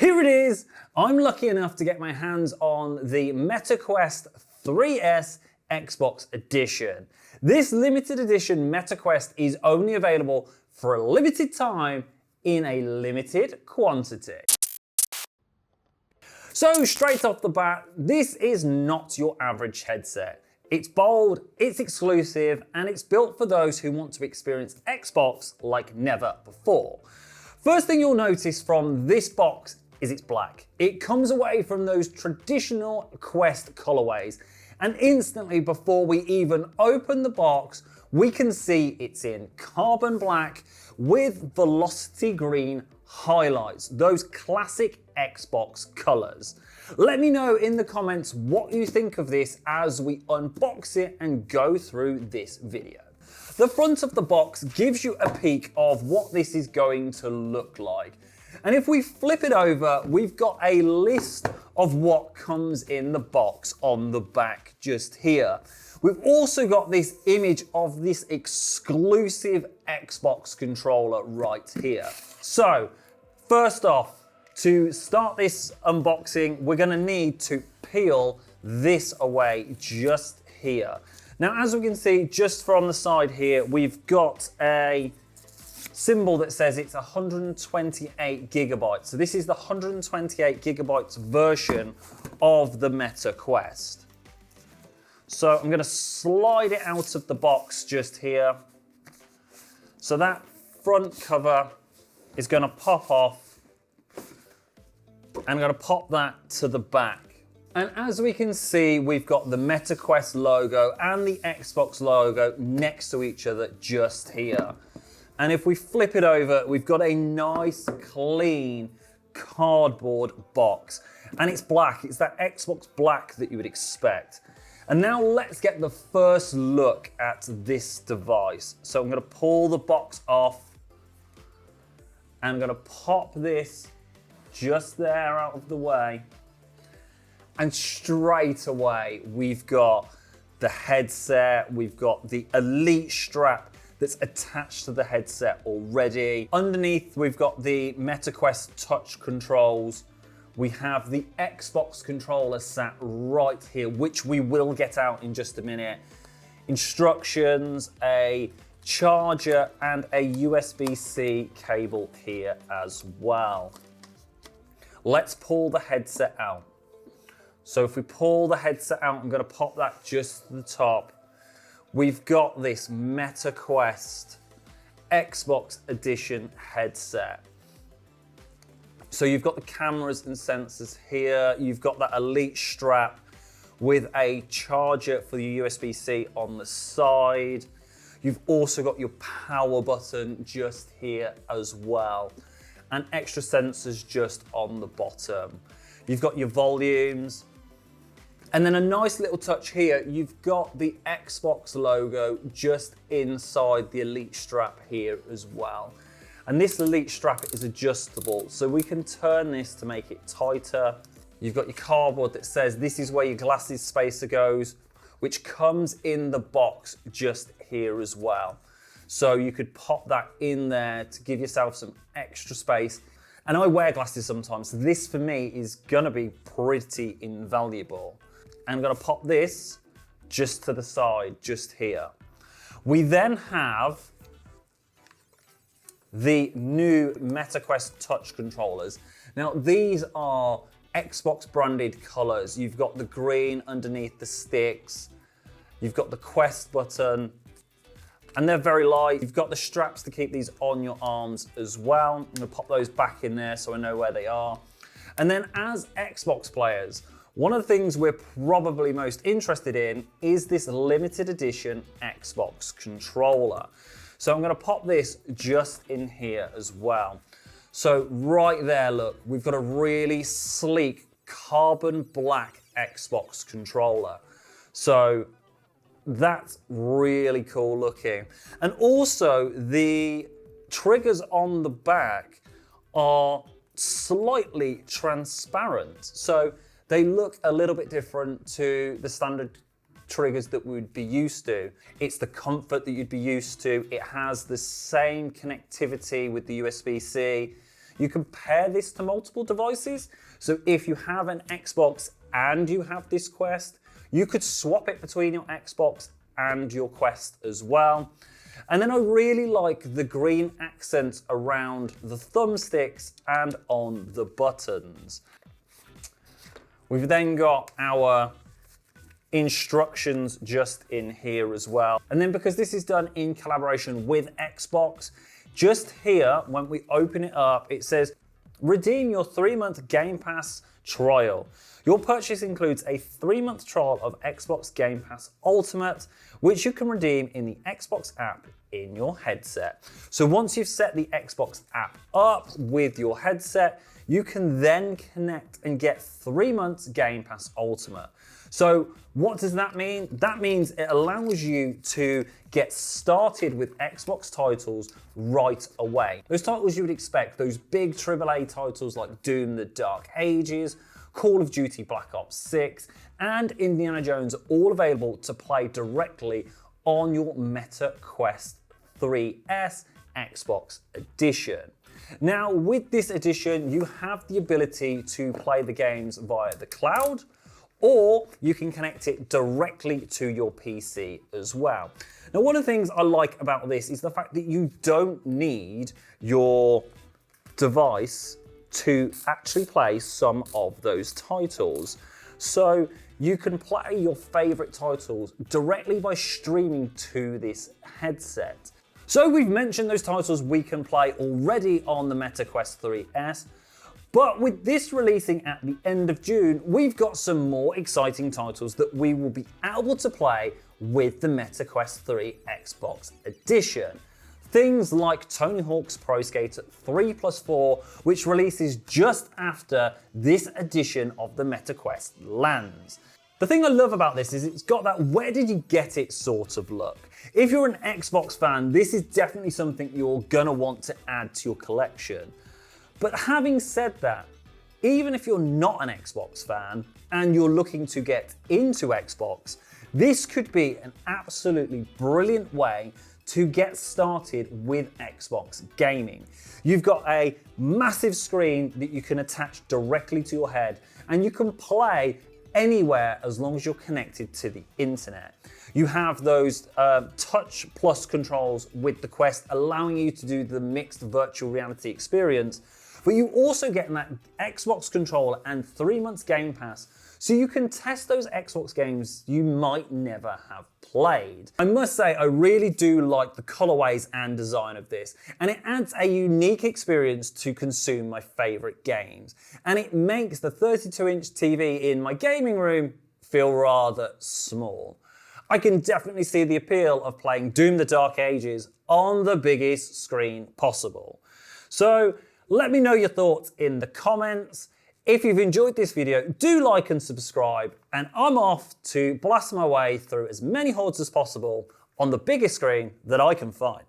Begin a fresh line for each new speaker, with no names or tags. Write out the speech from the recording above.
here it is. I'm lucky enough to get my hands on the MetaQuest 3S Xbox Edition. This limited edition MetaQuest is only available for a limited time in a limited quantity. So straight off the bat, this is not your average headset. It's bold, it's exclusive, and it's built for those who want to experience Xbox like never before. First thing you'll notice from this box is it's black. It comes away from those traditional Quest colorways, and instantly before we even open the box, we can see it's in carbon black with velocity green highlights, those classic Xbox colors. Let me know in the comments what you think of this as we unbox it and go through this video. The front of the box gives you a peek of what this is going to look like. And if we flip it over, we've got a list of what comes in the box on the back just here. We've also got this image of this exclusive Xbox controller right here. So, first off, to start this unboxing, we're gonna need to peel this away just here. Now, as we can see, just from the side here, we've got a symbol that says it's 128 gigabytes. So this is the 128 gigabytes version of the MetaQuest. So I'm gonna slide it out of the box just here. So that front cover is gonna pop off, and I'm gonna pop that to the back. And as we can see, we've got the MetaQuest logo and the Xbox logo next to each other just here. And if we flip it over, we've got a nice, clean cardboard box. And it's black, it's that Xbox black that you would expect. And now let's get the first look at this device. So I'm gonna pull the box off, and I'm gonna pop this just there out of the way. And straight away, we've got the headset, we've got the Elite strap that's attached to the headset already. Underneath, we've got the MetaQuest touch controls. We have the Xbox controller sat right here, which we will get out in just a minute. Instructions, a charger, and a USB-C cable here as well. Let's pull the headset out. So if we pull the headset out, I'm gonna pop that just to the top. We've got this MetaQuest Xbox Edition headset. So you've got the cameras and sensors here. You've got that Elite strap with a charger for the USB-C on the side. You've also got your power button just here as well, and extra sensors just on the bottom. You've got your volumes. And then a nice little touch here, you've got the Xbox logo just inside the Elite strap here as well. And this Elite strap is adjustable, so we can turn this to make it tighter. You've got your cardboard that says this is where your glasses spacer goes, which comes in the box just here as well. So you could pop that in there to give yourself some extra space. And I wear glasses sometimes, so this for me is gonna be pretty invaluable. I'm gonna pop this just to the side, just here. We then have the new MetaQuest touch controllers. Now these are Xbox branded colors. You've got the green underneath the sticks. You've got the Quest button, and they're very light. You've got the straps to keep these on your arms as well. I'm gonna pop those back in there so I know where they are. And then as Xbox players, one of the things we're probably most interested in is this limited edition Xbox controller. So I'm gonna pop this just in here as well. So right there, look, we've got a really sleek carbon black Xbox controller. So that's really cool looking. And also the triggers on the back are slightly transparent. So they look a little bit different to the standard triggers that we would be used to. It's the comfort that you'd be used to. It has the same connectivity with the USB-C. You can pair this to multiple devices. So if you have an Xbox and you have this Quest, you could swap it between your Xbox and your Quest as well. And then I really like the green accent around the thumbsticks and on the buttons. We've then got our instructions just in here as well. And then because this is done in collaboration with Xbox, just here, when we open it up, it says, redeem your 3-month Game Pass trial. Your purchase includes a 3-month trial of Xbox Game Pass Ultimate, which you can redeem in the Xbox app in your headset. So once you've set the Xbox app up with your headset, you can then connect and get 3 months Game Pass Ultimate. So what does that mean? That means it allows you to get started with Xbox titles right away. Those titles you would expect, those big AAA titles like Doom: The Dark Ages, Call of Duty Black Ops 6, and Indiana Jones are all available to play directly on your Meta Quest 3S Xbox Edition. Now, with this edition, you have the ability to play the games via the cloud, or you can connect it directly to your PC as well. Now, one of the things I like about this is the fact that you don't need your device to actually play some of those titles. So you can play your favorite titles directly by streaming to this headset. So we've mentioned those titles we can play already on the Meta Quest 3S, but with this releasing at the end of June, we've got some more exciting titles that we will be able to play with the Meta Quest 3 Xbox Edition. Things like Tony Hawk's Pro Skater 3+4, which releases just after this edition of the Meta Quest lands. The thing I love about this is it's got that where did you get it sort of look. If you're an Xbox fan, this is definitely something you're gonna want to add to your collection. But having said that, even if you're not an Xbox fan and you're looking to get into Xbox, this could be an absolutely brilliant way to get started with Xbox gaming. You've got a massive screen that you can attach directly to your head, and you can play anywhere as long as you're connected to the internet. You have those touch plus controls with the Quest, allowing you to do the mixed virtual reality experience, but you also get that Xbox controller and 3 months Game Pass, so you can test those Xbox games you might never have played. I must say, I really do like the colorways and design of this, and it adds a unique experience to consume my favorite games. And it makes the 32-inch TV in my gaming room feel rather small. I can definitely see the appeal of playing Doom: The Dark Ages on the biggest screen possible. So let me know your thoughts in the comments. If you've enjoyed this video, do like and subscribe, and I'm off to blast my way through as many hordes as possible on the biggest screen that I can find.